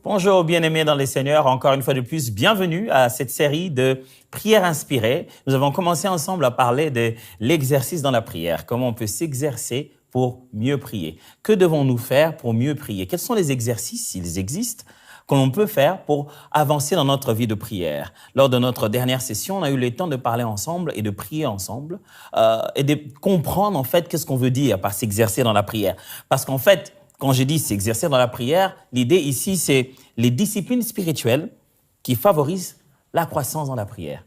Bonjour bien-aimés dans les Seigneurs, encore une fois de plus, bienvenue à cette série de prières inspirées. Nous avons commencé ensemble à parler de l'exercice dans la prière, comment on peut s'exercer pour mieux prier. Que devons-nous faire pour mieux prier? Quels sont les exercices, s'ils existent, que l'on peut faire pour avancer dans notre vie de prière? Lors de notre dernière session, on a eu le temps de parler ensemble et de prier ensemble et de comprendre en fait qu'est-ce qu'on veut dire par s'exercer dans la prière. Parce qu'en fait, quand je dis s'exercer dans la prière, l'idée ici, c'est les disciplines spirituelles qui favorisent la croissance dans la prière.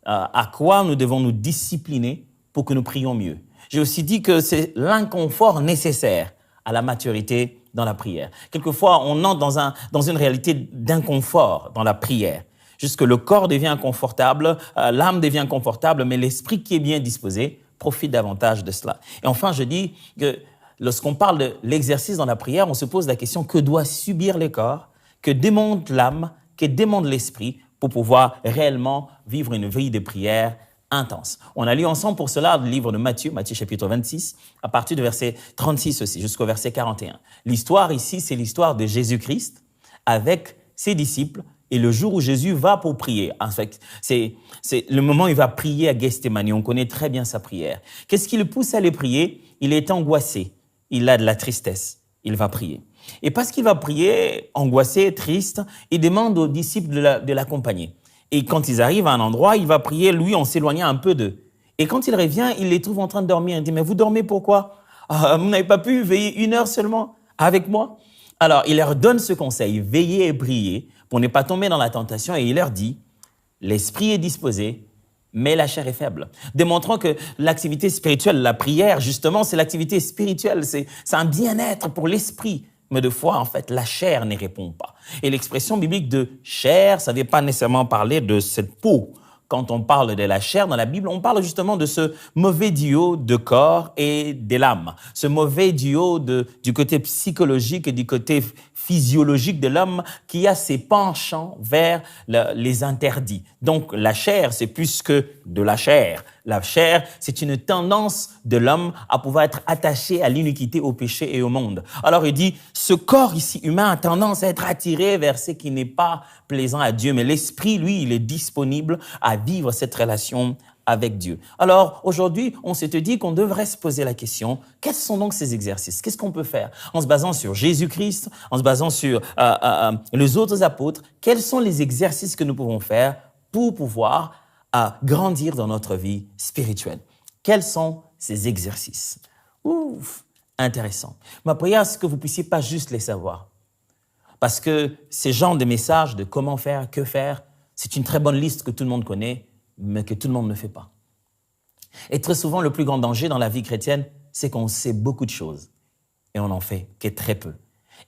À quoi nous devons nous discipliner pour que nous prions mieux? J'ai aussi dit que c'est l'inconfort nécessaire à la maturité dans la prière. Quelquefois, on entre dans une réalité d'inconfort dans la prière. Jusque le corps devient inconfortable, l'âme devient confortable, mais l'esprit qui est bien disposé profite davantage de cela. Et enfin, je dis que lorsqu'on parle de l'exercice dans la prière, on se pose la question que doit subir le corps, que demande l'âme, que demande l'esprit pour pouvoir réellement vivre une vie de prière intense. On a lu ensemble pour cela le livre de Matthieu chapitre 26, à partir du verset 36 aussi, jusqu'au verset 41. L'histoire ici, c'est l'histoire de Jésus-Christ avec ses disciples et le jour où Jésus va pour prier. En fait, c'est le moment où il va prier à Gethsémani. On connaît très bien sa prière. Qu'est-ce qui le pousse à aller prier? Il est angoissé. Il a de la tristesse, il va prier. Et parce qu'il va prier, angoissé, triste, il demande aux disciples de l'accompagner. Et quand ils arrivent à un endroit, il va prier, lui, en s'éloignant un peu d'eux. Et quand il revient, il les trouve en train de dormir. Il dit, mais vous dormez pourquoi? Vous n'avez pas pu veiller 1 heure seulement avec moi? Alors, il leur donne ce conseil, veillez et priez pour ne pas tomber dans la tentation. Et il leur dit, l'esprit est disposé, mais la chair est faible. Démontrant que l'activité spirituelle, la prière, justement, c'est l'activité spirituelle. C'est un bien-être pour l'esprit. Mais de fois, en fait, la chair n'y répond pas. Et l'expression biblique de chair, ça ne veut pas nécessairement parler de cette peau. Quand on parle de la chair dans la Bible, on parle justement de ce mauvais duo de corps et de l'âme. Ce mauvais duo du côté psychologique et du côté physiologique de l'homme qui a ses penchants vers les interdits. Donc, la chair, c'est plus que de la chair. La chair, c'est une tendance de l'homme à pouvoir être attaché à l'iniquité, au péché et au monde. Alors, il dit, ce corps ici humain a tendance à être attiré vers ce qui n'est pas plaisant à Dieu, mais l'esprit, lui, il est disponible à vivre cette relation avec Dieu. Alors, aujourd'hui, on s'est dit qu'on devrait se poser la question, quels sont donc ces exercices? Qu'est-ce qu'on peut faire? En se basant sur Jésus-Christ, en se basant sur les autres apôtres, quels sont les exercices que nous pouvons faire pour pouvoir grandir dans notre vie spirituelle? Quels sont ces exercices? Ouf, intéressant. Ma prière, c'est que vous ne puissiez pas juste les savoir. Parce que ces genres de messages de comment faire, que faire, c'est une très bonne liste que tout le monde connaît, mais que tout le monde ne fait pas. Et très souvent, le plus grand danger dans la vie chrétienne, c'est qu'on sait beaucoup de choses et on n'en fait que très peu.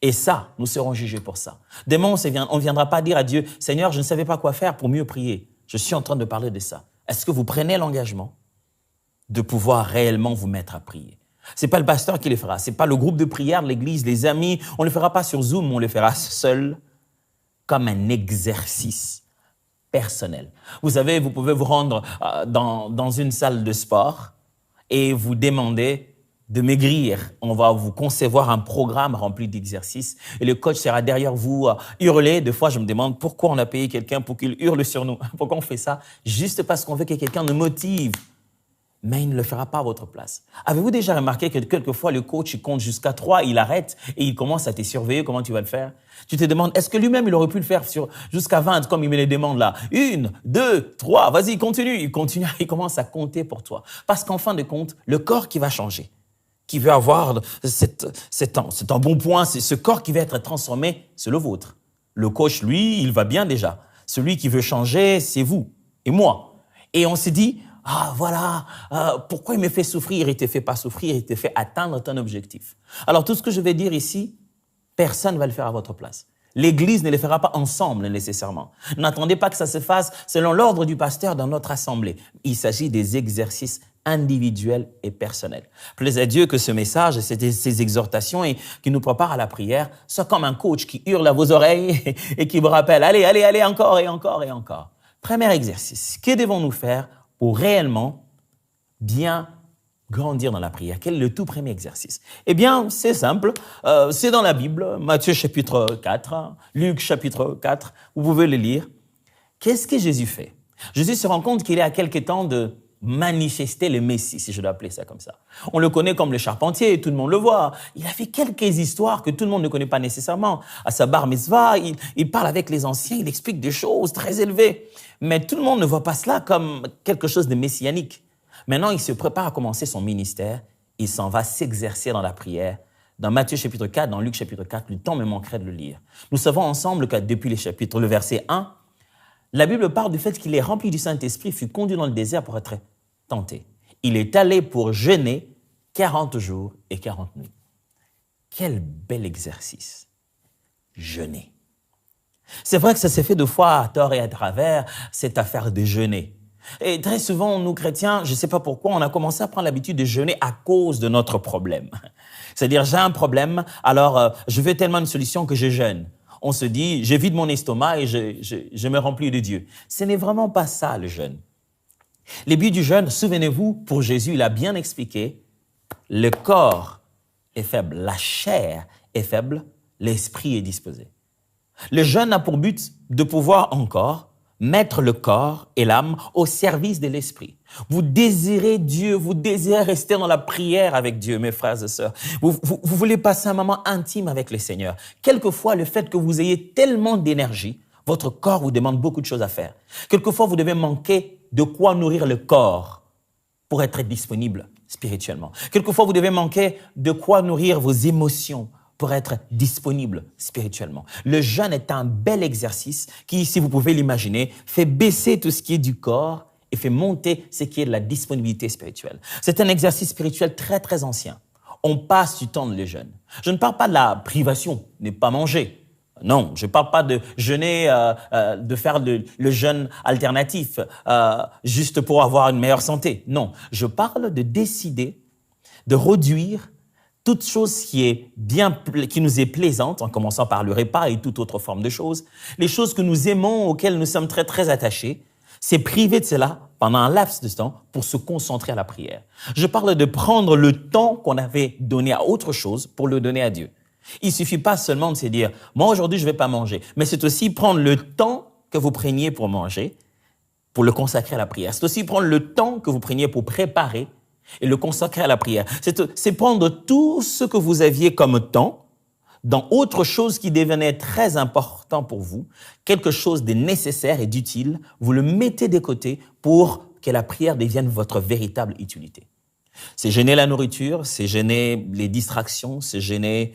Et ça, nous serons jugés pour ça. Demain, on ne viendra pas dire à Dieu, « Seigneur, je ne savais pas quoi faire pour mieux prier. » Je suis en train de parler de ça. Est-ce que vous prenez l'engagement de pouvoir réellement vous mettre à prier? C'est pas le pasteur qui le fera, c'est pas le groupe de prière de l'église, les amis, on le fera pas sur Zoom, on le fera seul, comme un exercice personnel. Vous savez, vous pouvez vous rendre dans une salle de sport et vous demander de maigrir. On va vous concevoir un programme rempli d'exercices et le coach sera derrière vous hurler. Des fois, je me demande pourquoi on a payé quelqu'un pour qu'il hurle sur nous. Pourquoi on fait ça? Juste parce qu'on veut que quelqu'un nous motive. Mais il ne le fera pas à votre place. Avez-vous déjà remarqué que quelquefois le coach il compte jusqu'à 3, il arrête et il commence à te surveiller, comment tu vas le faire? Tu te demandes, est-ce que lui-même il aurait pu le faire jusqu'à 20 comme il me les demande là? 1, 2, 3, vas-y, continue. Il continue, il commence à compter pour toi. Parce qu'en fin de compte, le corps qui va changer, qui veut avoir cet embonpoint, c'est ce corps qui va être transformé, c'est le vôtre. Le coach, lui, il va bien déjà. Celui qui veut changer, c'est vous et moi. Et on s'est dit, ah voilà, pourquoi il me fait souffrir? Il te fait pas souffrir, il te fait atteindre ton objectif. Alors tout ce que je vais dire ici, personne ne va le faire à votre place. L'Église ne le fera pas ensemble nécessairement. N'attendez pas que ça se fasse selon l'ordre du pasteur dans notre assemblée. Il s'agit des exercices individuels et personnels. Plaise à Dieu que ce message, ces exhortations et qui nous prépare à la prière, soit comme un coach qui hurle à vos oreilles et qui vous rappelle, allez, allez, allez, encore et encore et encore. Premier exercice, que devons-nous faire pour réellement bien grandir dans la prière? Quel est le tout premier exercice? Eh bien, c'est simple. C'est dans la Bible, Matthieu chapitre 4, Luc chapitre 4. Vous pouvez le lire. Qu'est-ce que Jésus fait? Jésus se rend compte qu'il est à quelque temps de manifester le Messie, si je dois appeler ça comme ça. On le connaît comme le charpentier, tout le monde le voit. Il a fait quelques histoires que tout le monde ne connaît pas nécessairement. À sa bar mitzvah, il parle avec les anciens, il explique des choses très élevées. Mais tout le monde ne voit pas cela comme quelque chose de messianique. Maintenant, il se prépare à commencer son ministère. Il s'en va s'exercer dans la prière. Dans Matthieu chapitre 4, dans Luc chapitre 4, le temps me manquerait de le lire. Nous savons ensemble que depuis le verset 1, la Bible parle du fait qu'il est rempli du Saint-Esprit, fut conduit dans le désert pour être tenté. Il est allé pour jeûner 40 jours et 40 nuits. Quel bel exercice, jeûner. C'est vrai que ça s'est fait deux fois à tort et à travers, cette affaire de jeûner. Et très souvent, nous chrétiens, je ne sais pas pourquoi, on a commencé à prendre l'habitude de jeûner à cause de notre problème. C'est-à-dire, j'ai un problème, alors je veux tellement une solution que je jeûne. On se dit, je vide mon estomac et je me remplis de Dieu. Ce n'est vraiment pas ça, le jeûne. Le but du jeûne, souvenez-vous, pour Jésus, il a bien expliqué, le corps est faible, la chair est faible, l'esprit est disposé. Le jeûne a pour but de pouvoir encore mettre le corps et l'âme au service de l'esprit. Vous désirez Dieu, vous désirez rester dans la prière avec Dieu, mes frères et sœurs. Vous voulez passer un moment intime avec le Seigneur. Quelquefois, le fait que vous ayez tellement d'énergie, votre corps vous demande beaucoup de choses à faire. Quelquefois, vous devez manquer de quoi nourrir le corps pour être disponible spirituellement. Quelquefois, vous devez manquer de quoi nourrir vos émotions pour être disponible spirituellement. Le jeûne est un bel exercice qui, si vous pouvez l'imaginer, fait baisser tout ce qui est du corps et fait monter ce qui est de la disponibilité spirituelle. C'est un exercice spirituel très, très ancien. On passe du temps dans le jeûne. Je ne parle pas de la privation, ne pas manger. Non, je ne parle pas de jeûner, de faire le jeûne alternatif juste pour avoir une meilleure santé. Non, je parle de décider de réduire toute chose qui nous est plaisante, en commençant par le repas et toute autre forme de choses, les choses que nous aimons, auxquelles nous sommes très, très attachés, c'est priver de cela pendant un laps de temps pour se concentrer à la prière. Je parle de prendre le temps qu'on avait donné à autre chose pour le donner à Dieu. Il suffit pas seulement de se dire, moi aujourd'hui je vais pas manger, mais c'est aussi prendre le temps que vous preniez pour manger, pour le consacrer à la prière. C'est aussi prendre le temps que vous preniez pour préparer et le consacrer à la prière. C'est prendre tout ce que vous aviez comme temps dans autre chose qui devenait très important pour vous, quelque chose de nécessaire et d'utile, vous le mettez de côté pour que la prière devienne votre véritable utilité. C'est gêner la nourriture, c'est gêner les distractions, c'est gêner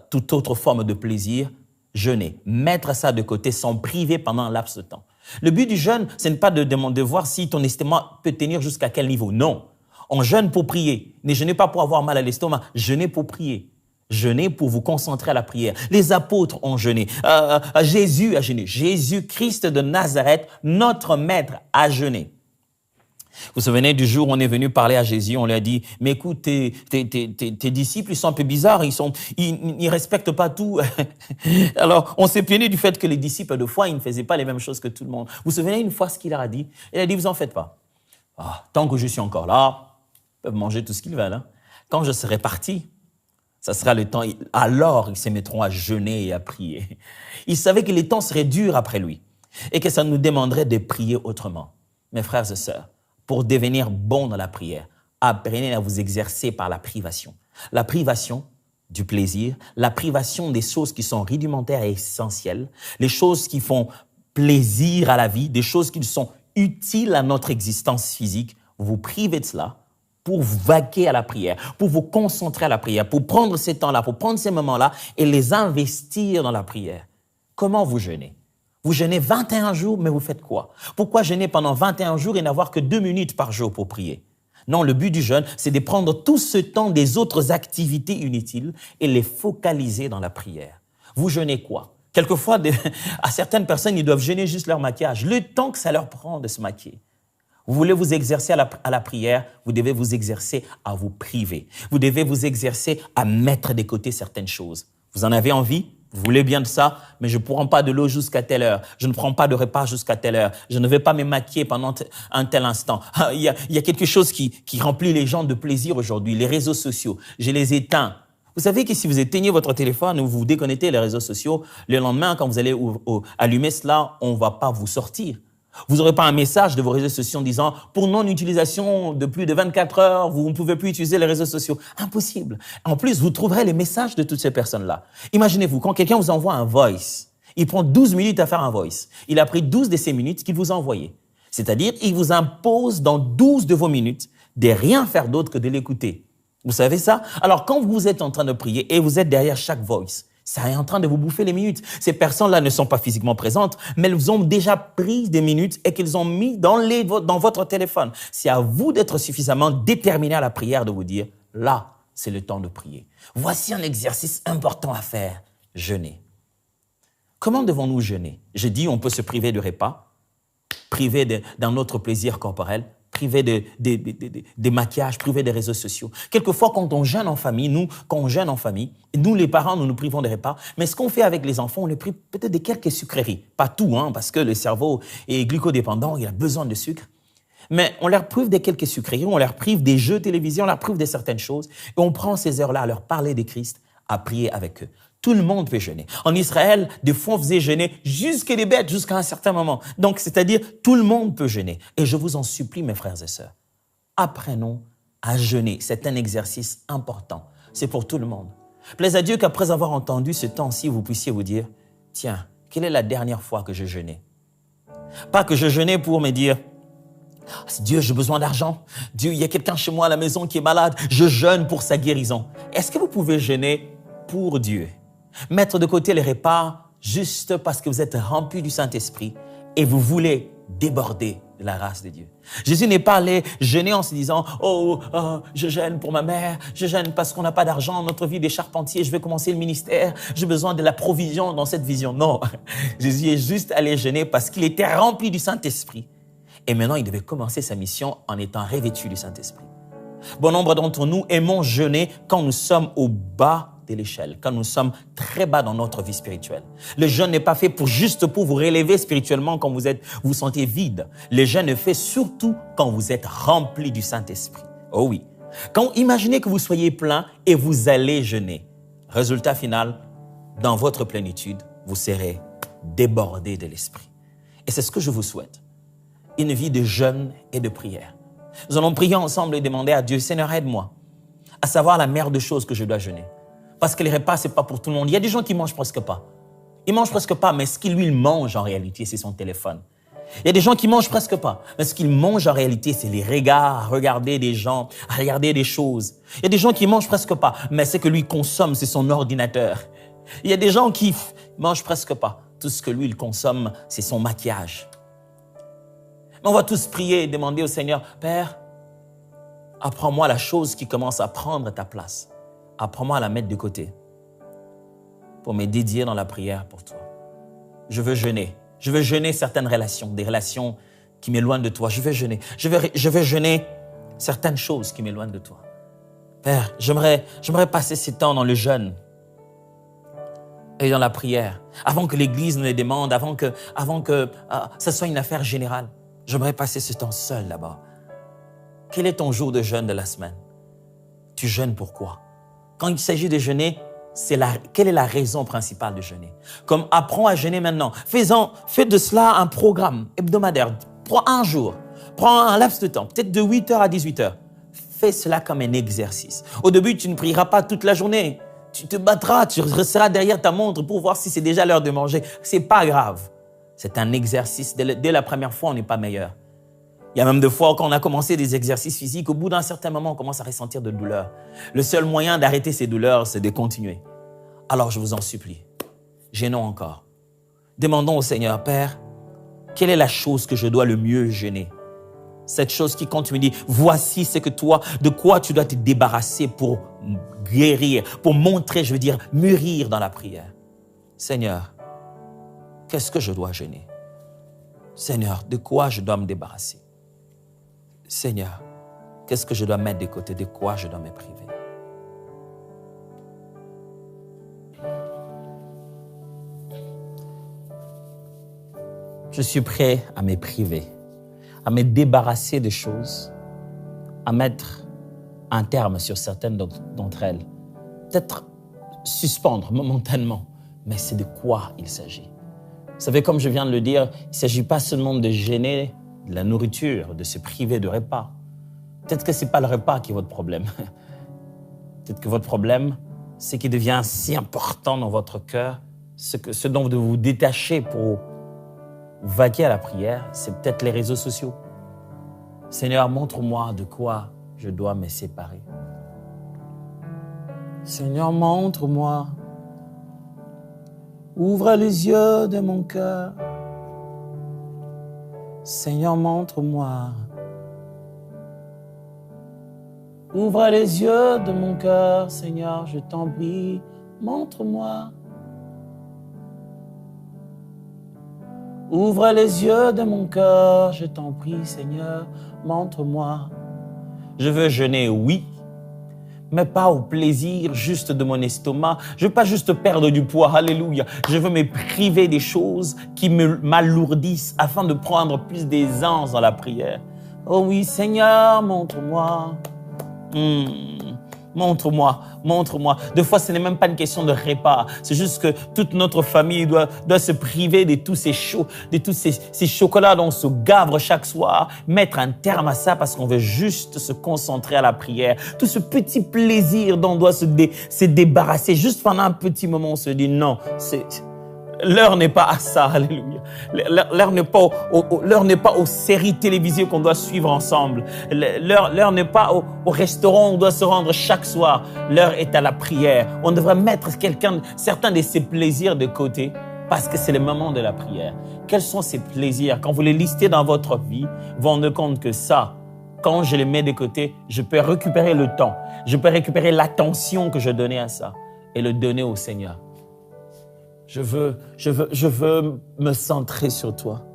toute autre forme de plaisir. Jeûner, mettre ça de côté, s'en priver pendant un laps de temps. Le but du jeûne, ce n'est pas de voir si ton estomac peut tenir jusqu'à quel niveau. Non, on jeûne pour prier. Ne jeûnez pas pour avoir mal à l'estomac, jeûnez pour prier. Jeûnez pour vous concentrer à la prière. Les apôtres ont jeûné. Jésus a jeûné. Jésus-Christ de Nazareth, notre maître, a jeûné. Vous vous souvenez du jour où on est venu parler à Jésus, on lui a dit, mais écoute, tes disciples, ils sont un peu bizarres, ils respectent pas tout. Alors, on s'est plaigné du fait que les disciples, de fois, ils ne faisaient pas les mêmes choses que tout le monde. Vous vous souvenez une fois ce qu'il leur a dit? Il a dit, vous en faites pas. Tant que je suis encore là, ils peuvent manger tout ce qu'ils veulent. Quand je serai parti, ça sera le temps. Alors, ils se mettront à jeûner et à prier. Ils savaient que les temps seraient durs après lui et que ça nous demanderait de prier autrement. Mes frères et sœurs, pour devenir bon dans la prière, apprenez à vous exercer par la privation. La privation du plaisir, la privation des choses qui sont rudimentaires et essentielles, les choses qui font plaisir à la vie, des choses qui sont utiles à notre existence physique. Vous vous privez de cela pour vaquer à la prière, pour vous concentrer à la prière, pour prendre ces temps-là, pour prendre ces moments-là et les investir dans la prière. Comment vous jeûnez? Vous jeûnez 21 jours, mais vous faites quoi? Pourquoi jeûner pendant 21 jours et n'avoir que 2 minutes par jour pour prier? Non, le but du jeûne, c'est de prendre tout ce temps des autres activités inutiles et les focaliser dans la prière. Vous jeûnez quoi? Quelquefois, à certaines personnes, ils doivent jeûner juste leur maquillage, le temps que ça leur prend de se maquiller. Vous voulez vous exercer à la prière, vous devez vous exercer à vous priver. Vous devez vous exercer à mettre de côté certaines choses. Vous en avez envie? Vous voulez bien de ça, mais je ne prends pas de l'eau jusqu'à telle heure. Je ne prends pas de repas jusqu'à telle heure. Je ne vais pas me maquiller pendant un tel instant. Il y a quelque chose qui remplit les gens de plaisir aujourd'hui, les réseaux sociaux. Je les éteins. Vous savez que si vous éteignez votre téléphone ou vous déconnectez les réseaux sociaux, le lendemain, quand vous allez allumer cela, on ne va pas vous sortir. Vous n'aurez pas un message de vos réseaux sociaux en disant « Pour non-utilisation de plus de 24 heures, vous ne pouvez plus utiliser les réseaux sociaux. » Impossible. En plus, vous trouverez les messages de toutes ces personnes-là. Imaginez-vous, quand quelqu'un vous envoie un voice, il prend 12 minutes à faire un voice. Il a pris 12 de ces minutes qu'il vous a envoyées. C'est-à-dire, il vous impose dans 12 de vos minutes de rien faire d'autre que de l'écouter. Vous savez ça? Alors, quand vous êtes en train de prier et vous êtes derrière chaque voice, ça est en train de vous bouffer les minutes. Ces personnes-là ne sont pas physiquement présentes, mais elles ont déjà pris des minutes et qu'elles ont mis dans votre téléphone. C'est à vous d'être suffisamment déterminé à la prière de vous dire, là, c'est le temps de prier. Voici un exercice important à faire, jeûner. Comment devons-nous jeûner? J'ai dit, on peut se priver de repas, priver d'un autre plaisir corporel, privé des maquillages, privé des réseaux sociaux. Quelquefois, quand on jeûne en famille, nous les parents, nous nous privons des repas, mais ce qu'on fait avec les enfants, on les prive peut-être de quelques sucreries. Pas tout, parce que le cerveau est glucodépendant, il a besoin de sucre. Mais on leur prive de quelques sucreries, on leur prive des jeux télévisés, on leur prive de certaines choses, et on prend ces heures-là à leur parler de Christ, à prier avec eux. Tout le monde peut jeûner. En Israël, des fois, on faisait jeûner jusqu'à les bêtes, jusqu'à un certain moment. Donc, c'est-à-dire, tout le monde peut jeûner. Et je vous en supplie, mes frères et sœurs, apprenons à jeûner. C'est un exercice important. C'est pour tout le monde. Plaise à Dieu qu'après avoir entendu ce temps-ci, vous puissiez vous dire, tiens, quelle est la dernière fois que je jeûnais? Pas que je jeûnais pour me dire, Dieu, j'ai besoin d'argent. Dieu, il y a quelqu'un chez moi à la maison qui est malade. Je jeûne pour sa guérison. Est-ce que vous pouvez jeûner pour Dieu? Mettre de côté les repas juste parce que vous êtes rempli du Saint-Esprit et vous voulez déborder de la grâce de Dieu. Jésus n'est pas allé jeûner en se disant « Oh, je jeûne pour ma mère, je jeûne parce qu'on n'a pas d'argent, notre vie des charpentiers, je vais commencer le ministère, j'ai besoin de la provision dans cette vision. » Non, Jésus est juste allé jeûner parce qu'il était rempli du Saint-Esprit. Et maintenant, il devait commencer sa mission en étant revêtu du Saint-Esprit. Bon nombre d'entre nous aimons jeûner quand nous sommes au bas de l'échelle, quand nous sommes très bas dans notre vie spirituelle. Le jeûne n'est pas fait juste pour vous relever spirituellement quand vous vous sentez vide. Le jeûne est fait surtout quand vous êtes rempli du Saint-Esprit. Oh oui. Imaginez que vous soyez plein et vous allez jeûner. Résultat final, dans votre plénitude, vous serez débordé de l'Esprit. Et c'est ce que je vous souhaite. Une vie de jeûne et de prière. Nous allons prier ensemble et demander à Dieu, Seigneur, aide-moi à savoir la meilleure des choses que je dois jeûner. Parce que les repas, ce n'est pas pour tout le monde. Il y a des gens qui mangent presque pas. Ils mangent presque pas, mais ce qu'ils mangent en réalité, c'est son téléphone. Il y a des gens qui mangent presque pas, mais ce qu'ils mangent en réalité, c'est les regards, à regarder des gens, à regarder des choses. Il y a des gens qui mangent presque pas, mais ce que lui consomme, c'est son ordinateur. Il y a des gens qui mangent presque pas. Tout ce que lui, il consomme, c'est son maquillage. Mais on va tous prier et demander au Seigneur, Père, apprends-moi la chose qui commence à prendre ta place. Apprends-moi à la mettre de côté pour me dédier dans la prière pour toi. Je veux jeûner. Je veux jeûner certaines relations, des relations qui m'éloignent de toi. Je veux jeûner. Je veux jeûner certaines choses qui m'éloignent de toi. Père, j'aimerais passer ces temps dans le jeûne et dans la prière, avant que l'Église nous les demande, avant que ça soit une affaire générale. J'aimerais passer ce temps seul là-bas. Quel est ton jour de jeûne de la semaine? Tu jeûnes pourquoi? Quand il s'agit de jeûner, quelle est la raison principale de jeûner? Comme apprends à jeûner maintenant. Fais de cela un programme hebdomadaire. Prends un jour. Prends un laps de temps, peut-être de 8h à 18h. Fais cela comme un exercice. Au début, tu ne prieras pas toute la journée. Tu te battras, tu resteras derrière ta montre pour voir si c'est déjà l'heure de manger. C'est pas grave. C'est un exercice. Dès la première fois, on n'est pas meilleur. Il y a même des fois, quand on a commencé des exercices physiques, au bout d'un certain moment, on commence à ressentir de douleurs. Le seul moyen d'arrêter ces douleurs, c'est de continuer. Alors, je vous en supplie, jeûnons encore. Demandons au Seigneur, Père, quelle est la chose que je dois le mieux jeûner? Cette chose qui, quand tu me dis, voici ce que de quoi tu dois te débarrasser pour guérir, pour montrer, mûrir dans la prière. Seigneur, qu'est-ce que je dois jeûner? Seigneur, de quoi je dois me débarrasser? Seigneur, qu'est-ce que je dois mettre de côté? De quoi je dois me priver? Je suis prêt à me priver, à me débarrasser des choses, à mettre un terme sur certaines d'entre elles. Peut-être suspendre momentanément, mais c'est de quoi il s'agit. Vous savez, comme je viens de le dire, il ne s'agit pas seulement de gêner de la nourriture, de se priver de repas. Peut-être que ce n'est pas le repas qui est votre problème. Peut-être que votre problème, c'est qu'il devient si important dans votre cœur, ce dont vous vous détachez pour vaquer à la prière, c'est peut-être les réseaux sociaux. Seigneur, montre-moi de quoi je dois me séparer. Seigneur, montre-moi. Ouvre les yeux de mon cœur. Seigneur, montre-moi. Ouvre les yeux de mon cœur, Seigneur, je t'en prie, montre-moi. Ouvre les yeux de mon cœur, je t'en prie, Seigneur, montre-moi. Je veux jeûner, oui, mais pas au plaisir juste de mon estomac. Je veux pas juste perdre du poids, alléluia. Je veux me priver des choses qui m'alourdissent afin de prendre plus d'aisance dans la prière. Oh oui, Seigneur, montre-moi. Montre-moi, montre-moi. Des fois, ce n'est même pas une question de repas. C'est juste que toute notre famille doit se priver de tous ces chocolats dont on se gavre chaque soir. Mettre un terme à ça parce qu'on veut juste se concentrer à la prière. Tout ce petit plaisir dont on doit se débarrasser. Juste pendant un petit moment, on se dit non, l'heure n'est pas à ça, alléluia. L'heure n'est pas aux séries télévisées qu'on doit suivre ensemble. L'heure n'est pas au restaurant où on doit se rendre chaque soir. L'heure est à la prière. On devrait mettre certains de ces plaisirs de côté parce que c'est le moment de la prière. Quels sont ces plaisirs? Quand vous les listez dans votre vie, vous vous rendez compte que ça, quand je les mets de côté, je peux récupérer le temps. Je peux récupérer l'attention que je donnais à ça et le donner au Seigneur. Je veux me centrer sur toi.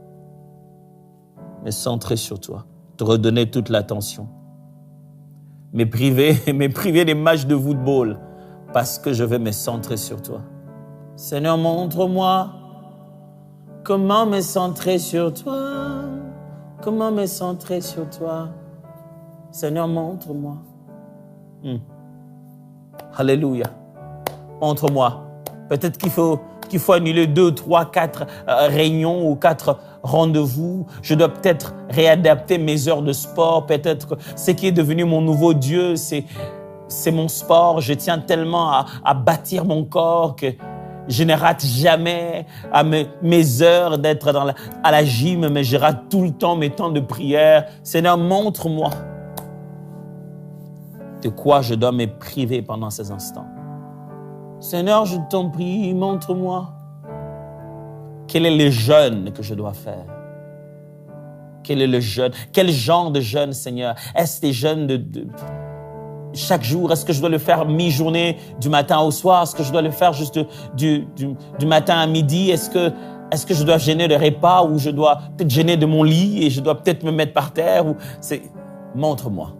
Me centrer sur toi. Te redonner toute l'attention. Me priver des matchs de football parce que je veux me centrer sur toi. Seigneur, montre-moi comment me centrer sur toi. Comment me centrer sur toi. Seigneur, montre-moi. Alléluia. Montre-moi. Peut-être qu'il faut annuler 2, 3, 4 réunions ou 4 rendez-vous. Je dois peut-être réadapter mes heures de sport. Peut-être ce qui est devenu mon nouveau Dieu, c'est mon sport. Je tiens tellement à bâtir mon corps que je ne rate jamais mes heures d'être à la gym, mais je rate tout le temps mes temps de prière. Seigneur, montre-moi de quoi je dois me priver pendant ces instants. Seigneur, je t'en prie, montre-moi quel est le jeûne que je dois faire. Quel est le jeûne? Quel genre de jeûne, Seigneur? Est-ce des jeûnes de chaque jour? Est-ce que je dois le faire mi-journée, du matin au soir? Est-ce que je dois le faire juste du matin à midi? Est-ce que je dois jeûner de repas ou je dois peut-être jeûner de mon lit et je dois peut-être me mettre par terre? Montre-moi.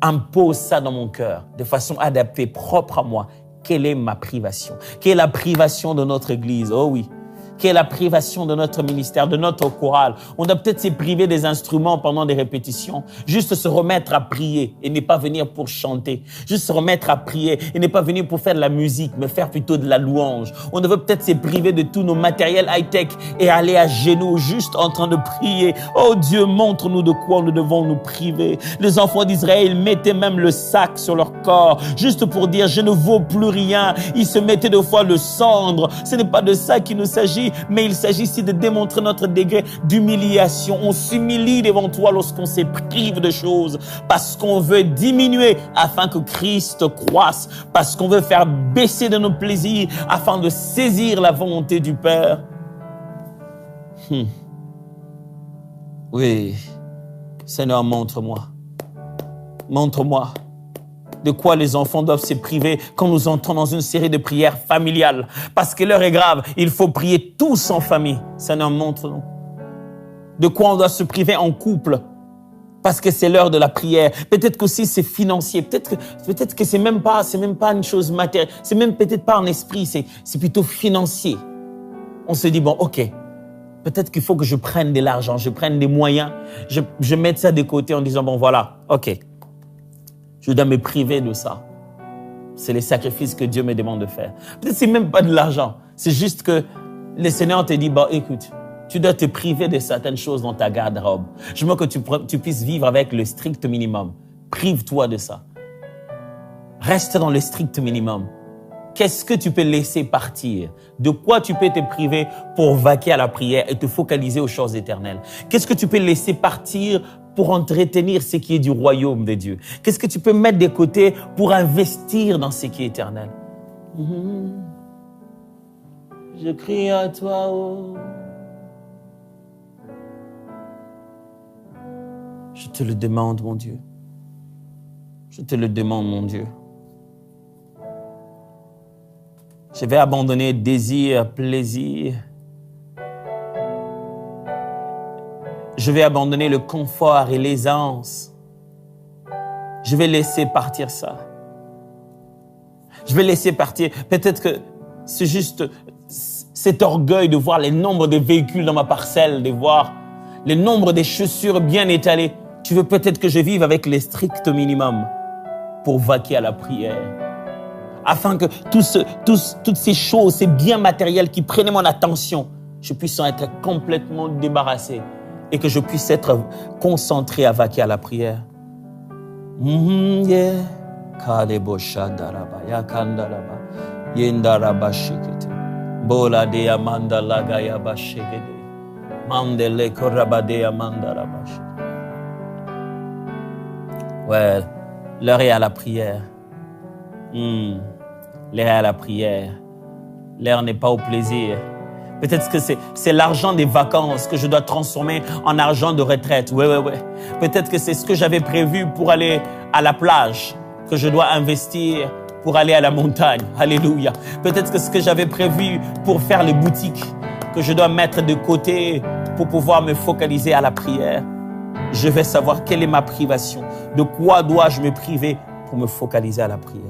Impose ça dans mon cœur de façon adaptée, propre à moi. Quelle est ma privation? Quelle est la privation de notre Église? Oh oui. Quelle est la privation de notre ministère, de notre chorale? On doit peut-être se priver des instruments pendant des répétitions. Juste se remettre à prier et ne pas venir pour chanter. Juste se remettre à prier et ne pas venir pour faire de la musique, mais faire plutôt de la louange. On devrait peut-être se priver de tous nos matériels high-tech et aller à genoux juste en train de prier. Oh Dieu, montre-nous de quoi nous devons nous priver. Les enfants d'Israël mettaient même le sac sur leur corps, juste pour dire je ne vaux plus rien. Ils se mettaient deux fois le cendre. Ce n'est pas de ça qu'il nous s'agit. Mais il s'agit ici de démontrer notre degré d'humiliation. On s'humilie devant toi lorsqu'on se prive de choses parce qu'on veut diminuer afin que Christ croisse, parce qu'on veut faire baisser de nos plaisirs afin de saisir la volonté du Père. Oui, Seigneur, montre-moi. Montre-moi de quoi les enfants doivent se priver quand nous entrons dans une série de prières familiales. Parce que l'heure est grave, il faut prier tous en famille. Seigneur, montre-nous. De quoi on doit se priver en couple. Parce que c'est l'heure de la prière. Peut-être qu'aussi c'est financier. Peut-être que c'est même pas une chose matérielle. C'est même peut-être pas en esprit, c'est plutôt financier. On se dit, bon, ok, Peut-être qu'il faut que je prenne de l'argent, je prenne des moyens, je mette ça de côté en disant, bon voilà, ok, je dois me priver de ça. C'est les sacrifices que Dieu me demande de faire. Peut-être que ce n'est même pas de l'argent, c'est juste que le Seigneur te dit, bon écoute, tu dois te priver de certaines choses dans ta garde-robe. Je veux que tu puisses vivre avec le strict minimum. Prive-toi de ça. Reste dans le strict minimum. Qu'est-ce que tu peux laisser partir? De quoi tu peux te priver pour vaquer à la prière et te focaliser aux choses éternelles? Qu'est-ce que tu peux laisser partir pour entretenir ce qui est du royaume de Dieu? Qu'est-ce que tu peux mettre de côté pour investir dans ce qui est éternel? Je crie à toi, oh. Je te le demande, mon Dieu. Je te le demande, mon Dieu. Je vais abandonner désir, plaisir. Je vais abandonner le confort et l'aisance. Je vais laisser partir ça. Je vais laisser partir. Peut-être que c'est juste cet orgueil de voir les nombres de véhicules dans ma parcelle, de voir le nombre de chaussures bien étalées. Tu veux peut-être que je vive avec les stricts minimums pour vaquer à la prière. Afin que toutes ces choses, ces biens matériels qui prenaient mon attention, je puisse en être complètement débarrassé et que je puisse être concentré à vaquer à la prière. Yeah. Ouais, l'heure est à la prière. L'heure est à la prière. L'heure n'est pas au plaisir. Peut-être que c'est l'argent des vacances que je dois transformer en argent de retraite. Ouais. Peut-être que c'est ce que j'avais prévu pour aller à la plage que je dois investir pour aller à la montagne. Alléluia. Peut-être que ce que j'avais prévu pour faire les boutiques que je dois mettre de côté pour pouvoir me focaliser à la prière. Je vais savoir quelle est ma privation. De quoi dois-je me priver pour me focaliser à la prière.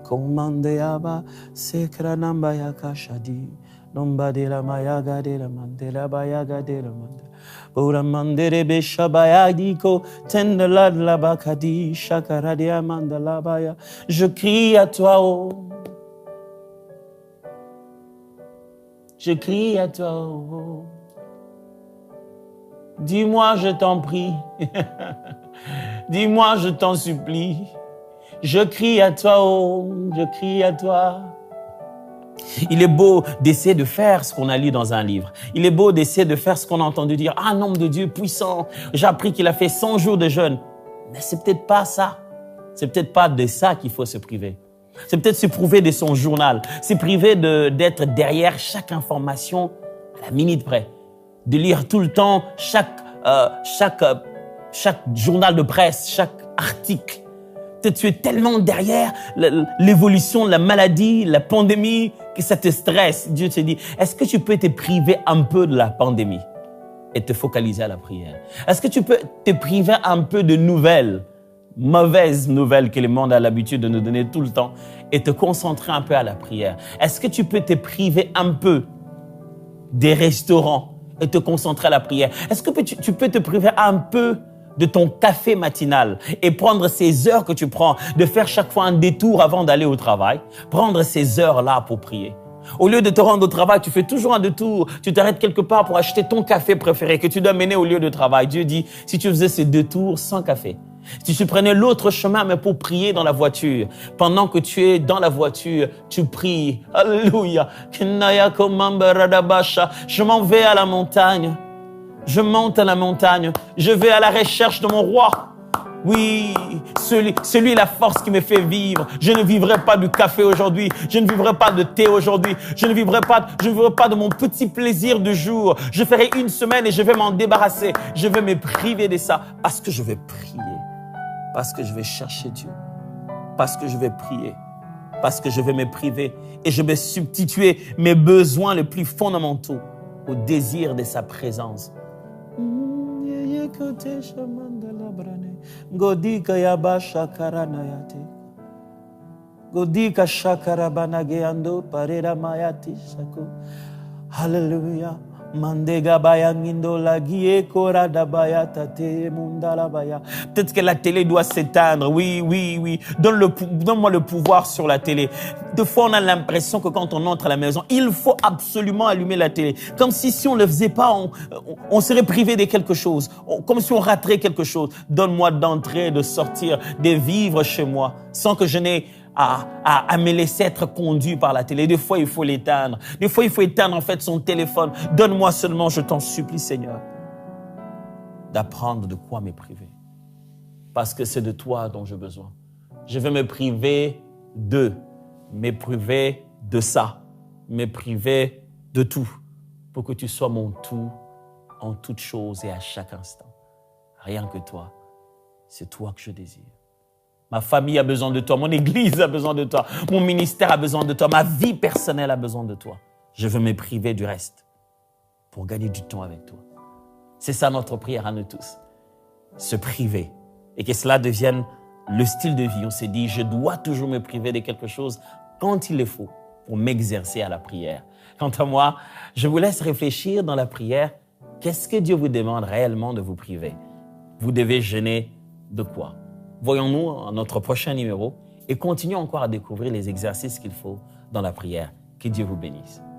Commandeaba sekranamba yakashadi nomba de la mayaga de la mandela bayaga de la mandela ora mandere beshabayadiko tendela de la bakadi shakaradia mandala baya. Je crie à toi, oh. Je crie à toi, oh. Dis-moi, je t'en prie. Dis-moi, je t'en supplie. Je crie à toi, oh, je crie à toi. Il est beau d'essayer de faire ce qu'on a lu dans un livre. Il est beau d'essayer de faire ce qu'on a entendu dire. Ah, un homme de Dieu puissant. J'ai appris qu'il a fait 100 jours de jeûne. Mais c'est peut-être pas ça. C'est peut-être pas de ça qu'il faut se priver. C'est peut-être se priver de son journal. Se priver d'être derrière chaque information à la minute près. De lire tout le temps chaque journal de presse, chaque article. Peut-être tu es tellement derrière l'évolution de la maladie, la pandémie, que ça te stresse. Dieu te dit, est-ce que tu peux te priver un peu de la pandémie et te focaliser à la prière? Est-ce que tu peux te priver un peu de nouvelles, mauvaises nouvelles que le monde a l'habitude de nous donner tout le temps et te concentrer un peu à la prière? Est-ce que tu peux te priver un peu des restaurants et te concentrer à la prière? Est-ce que tu peux te priver un peu de ton café matinal et prendre ces heures que tu prends, de faire chaque fois un détour avant d'aller au travail, prendre ces heures-là pour prier. Au lieu de te rendre au travail, tu fais toujours un détour, tu t'arrêtes quelque part pour acheter ton café préféré que tu dois mener au lieu de travail. Dieu dit, si tu faisais ces deux tours sans café, si tu prenais l'autre chemin, mais pour prier dans la voiture, pendant que tu es dans la voiture, tu pries. Alléluia. Je m'en vais à la montagne. Je monte à la montagne. Je vais à la recherche de mon roi. Oui, celui la force qui me fait vivre. Je ne vivrai pas du café aujourd'hui. Je ne vivrai pas de thé aujourd'hui. Je ne vivrai pas de mon petit plaisir du jour. Je ferai une semaine et je vais m'en débarrasser. Je vais me priver de ça parce que je vais prier. Parce que je vais chercher Dieu. Parce que je vais prier. Parce que je vais me priver. Et je vais substituer mes besoins les plus fondamentaux au désir de sa présence. Godika yabasha karanayate. Godika shakarabanageando parera mayati shako. Alléluia. Mandega baya ngindo la guie korada baya tate mundala baya. Peut-être que la télé doit s'éteindre. Oui, oui, oui. Donne-moi le pouvoir sur la télé. Des fois, on a l'impression que quand on entre à la maison, il faut absolument allumer la télé. Comme si on ne le faisait pas, on serait privé de quelque chose. Comme si on raterait quelque chose. Donne-moi d'entrer, de sortir, de vivre chez moi sans que je n'ai à me laisser être conduit par la télé. Des fois, il faut l'éteindre. Des fois, il faut éteindre en fait son téléphone. Donne-moi seulement, je t'en supplie, Seigneur, d'apprendre de quoi me priver. Parce que c'est de toi dont j'ai besoin. Je vais me priver me priver de ça, me priver de tout, pour que tu sois mon tout en toutes choses et à chaque instant. Rien que toi, c'est toi que je désire. Ma famille a besoin de toi, mon église a besoin de toi, mon ministère a besoin de toi, ma vie personnelle a besoin de toi. Je veux me priver du reste pour gagner du temps avec toi. C'est ça notre prière à nous tous. Se priver et que cela devienne le style de vie. On s'est dit, je dois toujours me priver de quelque chose quand il le faut pour m'exercer à la prière. Quant à moi, je vous laisse réfléchir dans la prière. Qu'est-ce que Dieu vous demande réellement de vous priver? Vous devez jeûner de quoi? Voyons-nous à notre prochain numéro et continuons encore à découvrir les exercices qu'il faut dans la prière. Que Dieu vous bénisse.